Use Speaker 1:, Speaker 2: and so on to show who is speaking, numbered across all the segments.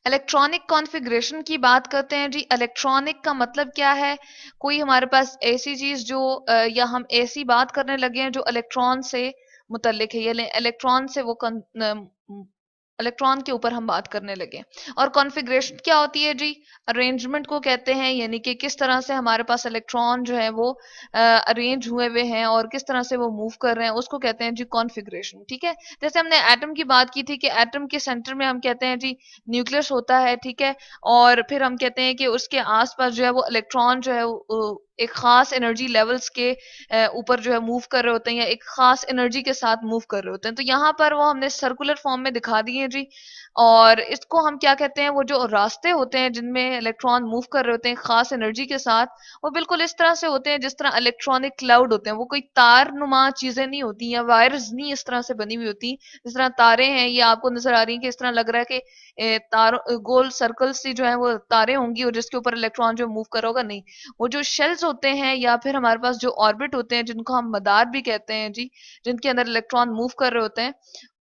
Speaker 1: Electronic configuration की बात करते हैं जी। इलेक्ट्रॉनिक का मतलब क्या है? कोई हमारे पास ऐसी चीज जो या हम ऐसी बात करने लगे हैं जो इलेक्ट्रॉन से मुतल्लिक है, या इलेक्ट्रॉन से वो इलेक्ट्रॉन के ऊपर हम बात करने लगे। और कॉन्फ़िगरेशन क्या होती है जी? अरेंजमेंट को कहते हैं, यानी कि किस तरह से हमारे पास इलेक्ट्रॉन जो है वो अरेंज हुए हुए हैं और किस तरह से वो मूव कर रहे हैं, उसको कहते हैं जी कॉन्फ़िगरेशन। ठीक है, जैसे हमने एटम की बात की थी कि एटम के सेंटर में हम कहते हैं जी न्यूक्लियस होता है। ठीक है, और फिर हम कहते हैं कि उसके आसपास जो है वो इलेक्ट्रॉन जो है एक खास एनर्जी लेवल्स के ऊपर जो है मूव कर रहे होते हैं, या एक खास एनर्जी के साथ मूव कर रहे होते हैं। तो यहाँ पर वो हमने सर्कुलर फॉर्म में दिखा दिए जी। और इसको हम क्या कहते हैं, वो जो रास्ते होते हैं जिनमें इलेक्ट्रॉन मूव कर रहे होते हैं खास एनर्जी के साथ, वो बिल्कुल इस तरह से होते हैं जिस तरह इलेक्ट्रॉनिक क्लाउड होते हैं। वो कोई तार नुमा चीजें नहीं होती, या वायर्स नहीं इस तरह से बनी हुई होती। जिस तरह तारे हैं, ये आपको नजर आ रही है कि इस तरह लग रहा है कि तारों गोल सर्कल सी जो है वो तारे होंगी और जिसके ऊपर इलेक्ट्रॉन जो मूव कर रहा होगा, नहीं। वो जो शेल्स होते हैं या फिर हमारे पास जो ऑर्बिट होते हैं जिनको हम मदार भी कहते हैं जी, जिनके अंदर इलेक्ट्रॉन मूव कर रहे होते हैं,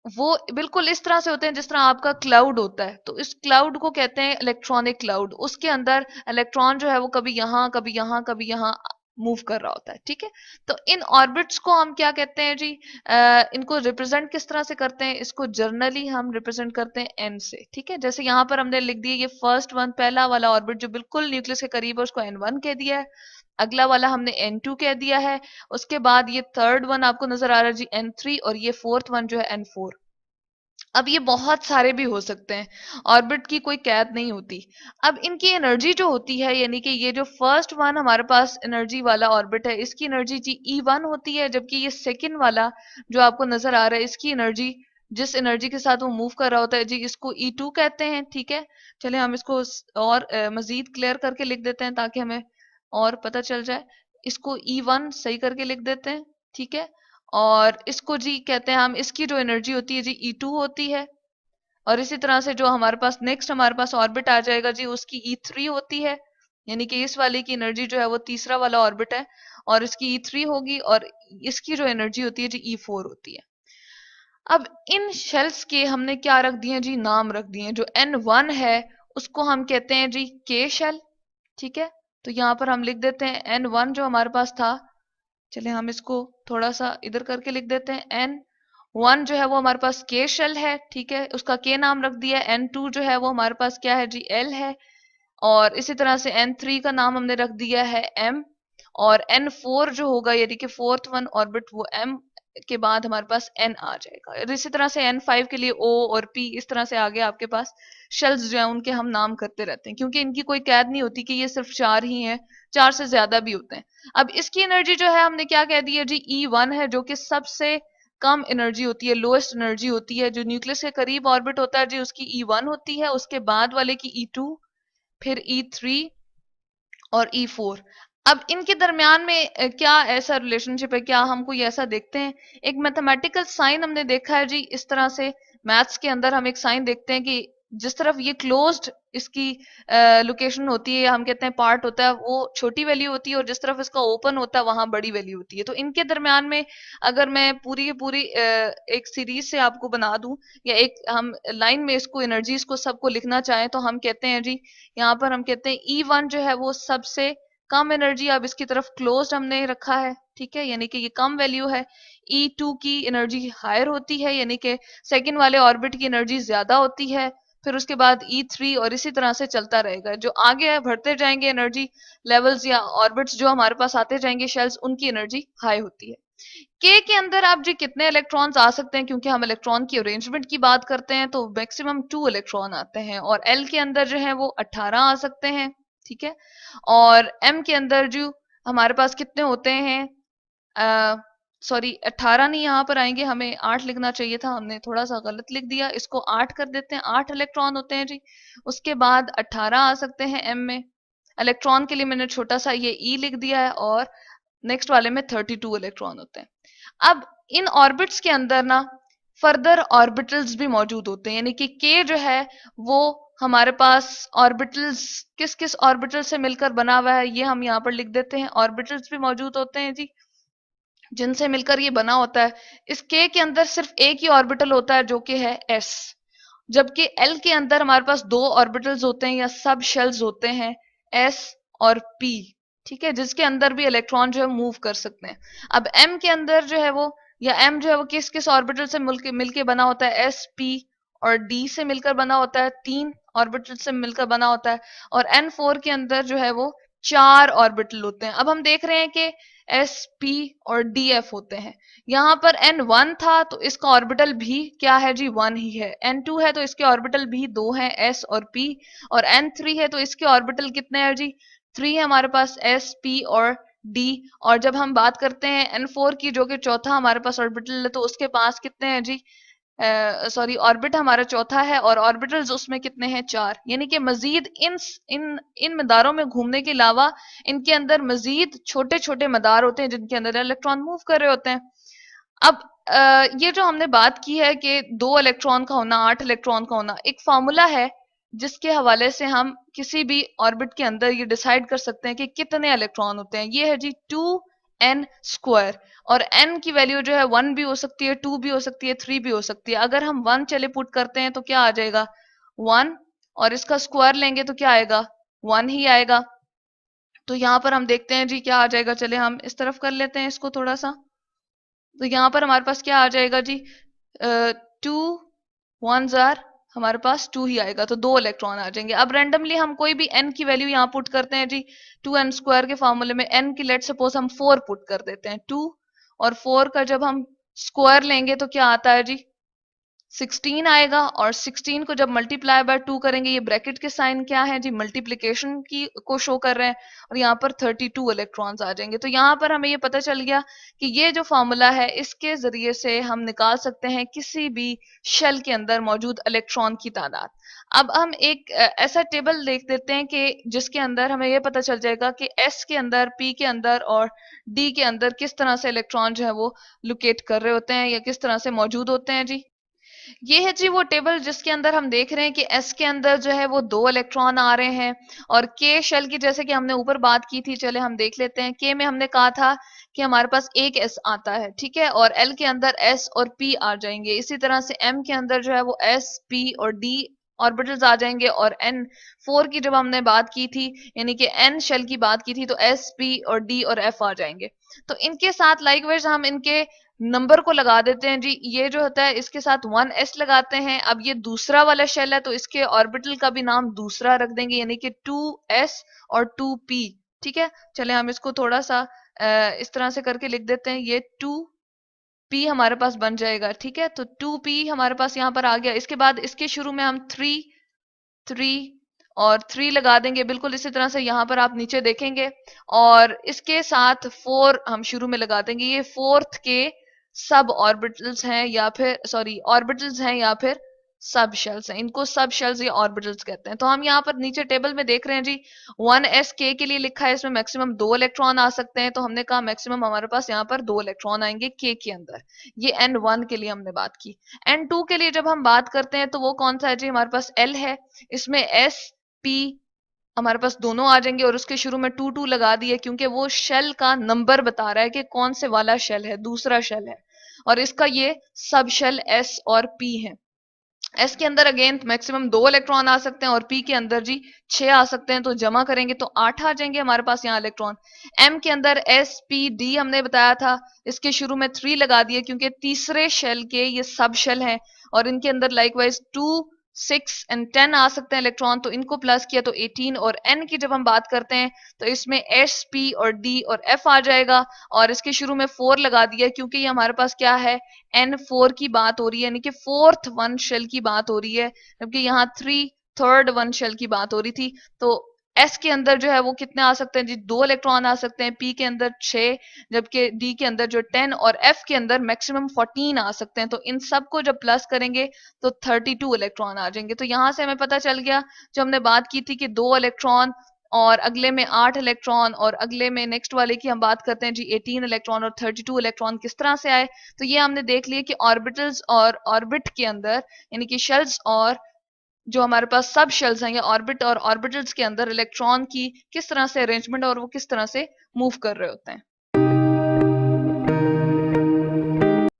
Speaker 1: वो बिल्कुल इस तरह से होते हैं जिस तरह आपका क्लाउड होता है। तो इस क्लाउड को कहते हैं इलेक्ट्रॉनिक क्लाउड। उसके अंदर इलेक्ट्रॉन जो है वो कभी यहाँ कभी यहाँ कभी यहाँ मूव कर रहा होता है। ठीक है, तो इन ऑर्बिट्स को हम क्या कहते हैं जी? इनको रिप्रेजेंट किस तरह से करते हैं? इसको जर्नली हम रिप्रेजेंट करते हैं एन से। ठीक है, जैसे यहाँ पर हमने लिख दिया ये फर्स्ट वन, पहला वाला ऑर्बिट जो बिल्कुल न्यूक्लियस के करीब है उसको N1 कह दिया है। अगला वाला हमने N2 कह दिया है। उसके बाद ये थर्ड वन आपको नजर आ रहा है जी N3, और ये फोर्थ वन जो है N4। अब ये बहुत सारे भी हो सकते हैं, ऑर्बिट की कोई कैद नहीं होती। अब इनकी एनर्जी जो होती है, यानी कि ये जो फर्स्ट वन हमारे पास एनर्जी वाला ऑर्बिट है, इसकी एनर्जी जी E1 होती है। जबकि ये सेकंड वाला जो आपको नजर आ रहा है, इसकी एनर्जी, जिस एनर्जी के साथ वो मूव कर रहा होता है जी, इसको E2 कहते हैं। ठीक है, चलिए हम इसको और मजीद क्लियर करके लिख देते हैं ताकि हमें और पता चल जाए। इसको E1 सही करके लिख देते हैं। ठीक है, और इसको जी कहते हैं हम, इसकी जो एनर्जी होती है जी E2 होती है। और इसी तरह से जो हमारे पास नेक्स्ट हमारे पास ऑर्बिट आ जाएगा जी, उसकी E3 होती है। यानी कि इस वाले की एनर्जी जो है वो तीसरा वाला ऑर्बिट है, और इसकी E3 होगी, और इसकी जो एनर्जी होती है जी E4 होती है। अब इन शेल्स के हमने क्या रख दिए जी? नाम रख दिए। जो N1 है उसको हम कहते हैं जी के शेल। ठीक है, तो यहाँ पर हम लिख देते हैं N1 जो हमारे पास था। चलिए हम इसको थोड़ा सा इधर करके लिख देते हैं। N1 जो है वो हमारे पास के शेल है। ठीक है, उसका के नाम रख दिया। N2 जो है वो हमारे पास क्या है जी? एल है। और इसी तरह से N3 का नाम हमने रख दिया है एम। और N4 जो होगा, यानी कि फोर्थ वन ऑर्बिट, वो एम के बाद हमारे पास एन आ जाएगा। और इसी तरह से N5 के लिए ओ और पी, इस तरह से आगे आपके पास शेल्स जो है उनके हम नाम करते रहते हैं, क्योंकि इनकी कोई कैद नहीं होती कि ये सिर्फ चार ही हैं, चार से ज्यादा भी होते हैं। अब इसकी एनर्जी जो है हमने क्या कह दी है जी? E1 है, जो कि सबसे कम एनर्जी होती है, लोएस्ट एनर्जी होती है। जो न्यूक्लियस के करीब ऑर्बिट होता है जी, उसकी E1 होती है। उसके बाद वाले की E2, फिर E3 और E4। अब इनके दरमियान में क्या ऐसा रिलेशनशिप है? क्या हम कोई ऐसा देखते हैं? एक मैथमेटिकल साइन हमने देखा है जी, इस तरह से मैथ्स के अंदर हम एक साइन देखते हैं कि जिस तरफ ये क्लोज्ड इसकी लोकेशन होती है, या हम कहते हैं पार्ट होता है, वो छोटी वैल्यू होती है, और जिस तरफ इसका ओपन होता है वहां बड़ी वैल्यू होती है। तो इनके दरमियान में अगर मैं पूरी की पूरी एक सीरीज से आपको बना दूं, या एक हम लाइन में इसको एनर्जीज को सबको लिखना चाहें, तो हम कहते हैं जी, यहाँ पर हम कहते हैं E1 जो है वो सबसे कम एनर्जी, अब इसकी तरफ क्लोज्ड हमने रखा है। ठीक है, यानी कि ये कम वैल्यू है। E2 की एनर्जी हायर होती है, यानी कि सेकंड वाले ऑर्बिट की एनर्जी ज्यादा होती है। फिर उसके बाद E3, और इसी तरह से चलता रहेगा। जो आगे बढ़ते जाएंगे एनर्जी लेवल्स या ऑर्बिट्स जो हमारे पास आते जाएंगे शेल्स, उनकी एनर्जी हाई होती है। के अंदर आप जी कितने इलेक्ट्रॉन्स आ सकते हैं? क्योंकि हम इलेक्ट्रॉन की अरेंजमेंट की बात करते हैं, तो मैक्सिमम 2 इलेक्ट्रॉन आते हैं। और एल के अंदर जो है वो 18 आ सकते हैं। ठीक है, और एम के अंदर जो हमारे पास कितने होते हैं? सॉरी, 18 नहीं, यहाँ पर आएंगे, हमें 8 लिखना चाहिए था, हमने थोड़ा सा गलत लिख दिया। इसको 8 कर देते हैं। 8 इलेक्ट्रॉन होते हैं जी। उसके बाद 18 आ सकते हैं एम में। इलेक्ट्रॉन के लिए मैंने छोटा सा ये ई लिख दिया है। और नेक्स्ट वाले में 32 इलेक्ट्रॉन होते हैं। अब इन ऑर्बिट्स के अंदर ना फर्दर ऑर्बिटल्स भी मौजूद होते हैं, यानी कि के जो है वो हमारे पास ऑर्बिटल्स किस किस ऑर्बिटल से मिलकर बना हुआ है, ये हम यहाँ पर लिख देते हैं। ऑर्बिटल्स भी मौजूद होते हैं जी, जिनसे मिलकर ये बना होता है। इस के अंदर सिर्फ एक ही ऑर्बिटल होता है, जो कि है एस। जबकि एल के अंदर हमारे पास दो ऑर्बिटल्स होते हैं या सब शेल्स होते हैं, एस और पी, ठीक है, जिसके अंदर भी इलेक्ट्रॉन जो है मूव कर सकते हैं। अब एम के अंदर जो है वो, या एम जो है वो किस किस ऑर्बिटल से मिलके बना होता है, एस पी और डी से मिलकर बना होता है, तीन ऑर्बिटल से मिलकर बना होता है। और एन फोर के अंदर जो है वो चार ऑर्बिटल होते हैं। अब हम देख रहे हैं कि एस पी और डी एफ होते हैं। यहां पर एन वन था तो इसका ऑर्बिटल भी क्या है जी, वन ही है। एन टू है तो इसके ऑर्बिटल भी दो हैं, एस और पी। और एन थ्री है तो इसके ऑर्बिटल कितने हैं जी, थ्री है हमारे पास, एस पी और डी। और जब हम बात करते हैं एन फोर की, जो कि चौथा हमारे पास ऑर्बिटल है, तो उसके पास कितने हैं जी, सॉरी ऑर्बिट हमारा चौथा है और ऑर्बिटल्स उसमें कितने हैं, चार। यानी कि मजीद इन इन मदारों में घूमने के अलावा इनके अंदर मजीद छोटे छोटे मदार होते हैं जिनके अंदर इलेक्ट्रॉन मूव कर रहे होते हैं। अब ये जो हमने बात की है कि दो इलेक्ट्रॉन का होना, आठ इलेक्ट्रॉन का होना, एक फॉर्मूला है जिसके हवाले से हम किसी भी ऑर्बिट के अंदर ये डिसाइड कर सकते हैं कि कितने इलेक्ट्रॉन होते हैं। ये है जी 2n²। और n की वैल्यू जो है 1 भी हो सकती है, 2 भी हो सकती है, 3 भी हो सकती है। अगर हम 1 चले पुट करते हैं तो क्या आ जाएगा, 1, और इसका स्क्वायर लेंगे तो क्या आएगा, 1 ही आएगा। तो यहां पर हम देखते हैं जी क्या आ जाएगा, चले हम इस तरफ कर लेते हैं इसको थोड़ा सा। तो यहाँ पर हमारे पास क्या आ जाएगा जी, टू वन जार, हमारे पास टू ही आएगा, तो दो इलेक्ट्रॉन आ जाएंगे। अब रेंडमली हम कोई भी एन की वैल्यू यहाँ पुट करते हैं जी, 2n² के फॉर्मूले में एन की लेट सपोज हम 4 पुट कर देते हैं, 2 और 4 का जब हम स्क्वायर लेंगे तो क्या आता है जी, 16 आएगा। और 16 को जब मल्टीप्लाई बाय 2 करेंगे, ये ब्रैकेट के साइन क्या है जी, मल्टीप्लिकेशन की को शो कर रहे हैं, और यहाँ पर 32 इलेक्ट्रॉन्स आ जाएंगे। तो यहाँ पर हमें ये पता चल गया कि ये जो फॉर्मूला है इसके जरिए से हम निकाल सकते हैं किसी भी शेल के अंदर मौजूद इलेक्ट्रॉन की तादाद। अब हम एक ऐसा टेबल देख देते हैं कि जिसके अंदर हमें यह पता चल जाएगा कि एस के अंदर, पी के अंदर और डी के अंदर किस तरह से इलेक्ट्रॉन जो है वो लोकेट कर रहे होते हैं या किस तरह से मौजूद होते हैं जी। ये है जी वो टेबल जिसके अंदर हम देख रहे हैं कि एस के अंदर जो है वो दो इलेक्ट्रॉन आ रहे हैं, और के शेल की जैसे कि हमने ऊपर बात की थी, चले हम देख लेते हैं। के में हमने कहा था कि हमारे पास एक एस आता है, ठीक है, और एल के अंदर एस और पी आ जाएंगे। इसी तरह से एम के अंदर जो है वो एस पी और डी ऑर्बिटल्स आ जाएंगे। और एन फोर की जब हमने बात की थी, यानी कि एन शेल की बात की थी, तो एस पी और डी और एफ आ जाएंगे। तो इनके साथ लाइकवाइज हम इनके नंबर को लगा देते हैं जी। ये जो होता है इसके साथ 1s लगाते हैं। अब ये दूसरा वाला शेल है तो इसके ऑर्बिटल का भी नाम दूसरा रख देंगे, यानी कि 2s और 2p, ठीक है। चले हम इसको थोड़ा सा इस तरह से करके लिख देते हैं, ये 2p हमारे पास बन जाएगा, ठीक है। तो 2p हमारे पास यहाँ पर आ गया। इसके बाद इसके शुरू में हम 3 और 3 लगा देंगे, बिल्कुल इसी तरह से यहाँ पर आप नीचे देखेंगे। और इसके साथ 4 हम शुरू में लगा देंगे। ये फोर्थ के सब ऑर्बिटल्स हैं या फिर सॉरी ऑर्बिटल्स हैं या फिर सब शेल्स हैं। इनको सब शेल्स या ऑर्बिटल्स कहते हैं। तो हम यहाँ पर नीचे टेबल में देख रहे हैं जी, 1s के लिए लिखा है, इसमें मैक्सिमम 2 इलेक्ट्रॉन आ सकते हैं। तो हमने कहा मैक्सिमम हमारे पास यहाँ पर 2 इलेक्ट्रॉन आएंगे के अंदर। ये n1 के लिए हमने बात की। n2 के लिए जब हम बात करते हैं तो वो कौन सा है जी, हमारे पास l है। इसमें s p हमारे पास दोनों आ जाएंगे, और उसके शुरू में 2 2 लगा दिए क्योंकि वो शेल का नंबर बता रहा है कि कौन से वाला शेल है, दूसरा शेल है। और इसका ये सब शेल एस और पी है। एस के अंदर अगेन मैक्सिमम 2 इलेक्ट्रॉन आ सकते हैं और पी के अंदर जी 6 आ सकते हैं। तो जमा करेंगे तो 8 आ जाएंगे हमारे पास यहाँ इलेक्ट्रॉन। एम के अंदर एस पी डी हमने बताया था, इसके शुरू में 3 लगा दिए क्योंकि तीसरे शेल के ये सब शेल हैं, और इनके अंदर लाइकवाइज 2 6 एंड 10 आ सकते हैं इलेक्ट्रॉन। तो इनको प्लस किया तो 18। और एन की जब हम बात करते हैं तो इसमें एस पी और डी और एफ आ जाएगा, और इसके शुरू में 4 लगा दिया क्योंकि ये हमारे पास क्या है, n4 की बात हो रही है, यानी कि फोर्थ वन शेल की बात हो रही है, जबकि यहाँ थर्ड वन शेल की बात हो रही थी। तो एस के अंदर जो है वो कितने आ सकते हैं जी, 2 इलेक्ट्रॉन आ सकते हैं, पी के अंदर 6, जबकि डी के अंदर जो 10 और एफ के अंदर मैक्सिमम 14 आ सकते हैं। तो इन सब को जब प्लस करेंगे तो 32 इलेक्ट्रॉन आ जाएंगे। तो यहां से हमें पता चल गया, जो हमने बात की थी कि 2 इलेक्ट्रॉन और अगले में 8 इलेक्ट्रॉन, और अगले में नेक्स्ट वाले की हम बात करते हैं जी 18 इलेक्ट्रॉन और 32 इलेक्ट्रॉन किस तरह से आए। तो ये हमने देख लिया कि ऑर्बिटल्स और ऑर्बिट के अंदर, यानी कि शेल्स और जो हमारे पास सब शेल्स हैं या ऑर्बिट और ऑर्बिटल्स के अंदर इलेक्ट्रॉन की किस तरह से अरेंजमेंट और वो किस तरह से मूव कर रहे होते हैं।